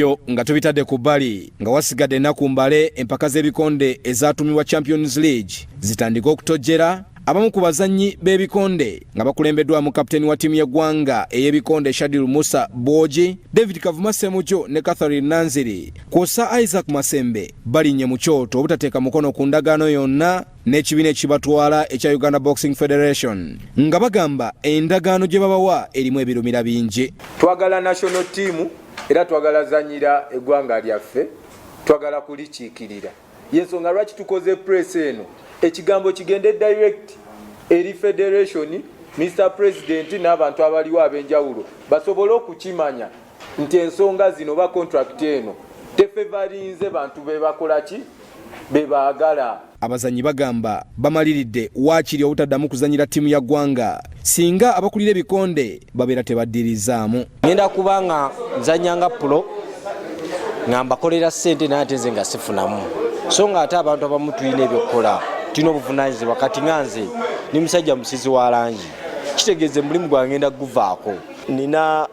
yo nga tubitadde ku bbali nga wasigadde ennaku mbale empaka z'ebikonde ezatumibwa Champions League zitandika okutojjera abamu ku bazannyi b'ebikonde nga bakulembeddwa mu kapiteni wa ttiimu y'eggwanga ey'ebikonde Shadil Musa Boji, David Kavuma Semujo ne Catherine Nanziri kwosa Isaac Masembe balinnye mu kyoto obutateeka mukono ku ndagaano yonna n'ekibiina ekibatwala ekya Uganda Boxing Federation nga bagamba endagaano gye babawa erimu ebirumira bingi. Twagala national team era twagala zanyira eggwanga lyaffe, twagala kulikiikirira. Yensonga lwaki tukoze press eno ekigambo kigende direct eri federation, Mr. President n'abantu abaliwo ab'enjawulo basobole okukimanya nti ensonga zino ba contract eno tefevalinze bantu bebakola ki bebaagala. Abazanyi bagamba bamaliridde waakiri obutaddamu kuzanyira ttiimu ya ggwanga singa abakulira ebikonde babeera tebaddirizaamu. Ngenda kubanga nzanyanga pulo nga mbakolera ssente naye ate nze nga sifunamu, so nga ate abantu abamu tulina ebyokukola, tulina obuvunaanyizibwa. Kati nga nze ni musajja musizi wa langi, kitegeeze mulimu gwange ngenda guvaako. Nina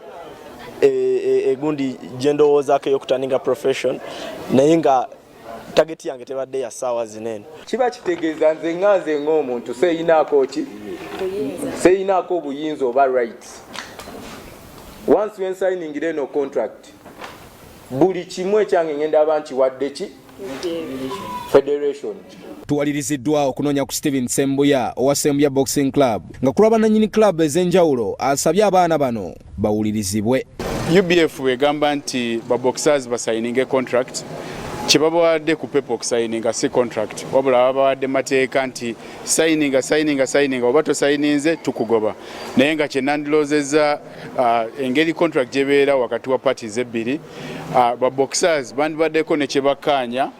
egundi gye ndowoozaako ey'okutandika profession naye nga target yange tebadde ya ssaawa zinene. Kiba kitegeeza nze ng'omuntu seyinaako ki? Seyinaako obuyinza oba rights. Once when signing eno contract, buli kimu ekyange ngenda abanti wadde ki? Federation. Tuwaliriziddwa okunoonya ku Steven Sembuya owa Sembuya Boxing Club nga kulaba nannyini club ez'enjawulo asabye abaana bano bawulirizibwe. UBF wegamba nti ba boxers basayininge contract, kyebabawadde ku pepa okusayininga si contract, wabula babawadde mateeka nti sayininga oba tosayininze tukugoba. Naye nga kye nandiloozezza engeri contract gyebeera wakati wa parties ebbiri, ba boxers bandibaddeko ne kyebakkaanya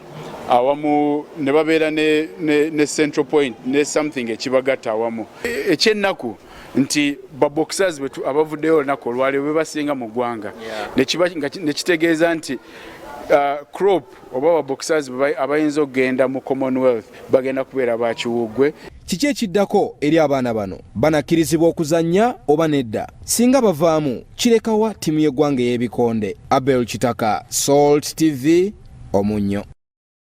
awamu ne babeera ne central point ne something ekibagatta awamu. Ekyennaku nti ba boxers abavuddeyo olunaku olwaleero be basinga mu ggwanga, ne kitegeeza nti crop oba ba boxers abayinza okugenda mu Commonwealth bagenda kubeera bakiwuggwe. Kiki ekiddako eri abaana bano banakkirizibwa okuzannya oba nedda? Singa bavaamu kirekawa ttiimu y'eggwanga ey'ebikonde. Abel Kitaka, Salt TV, Omunnyo.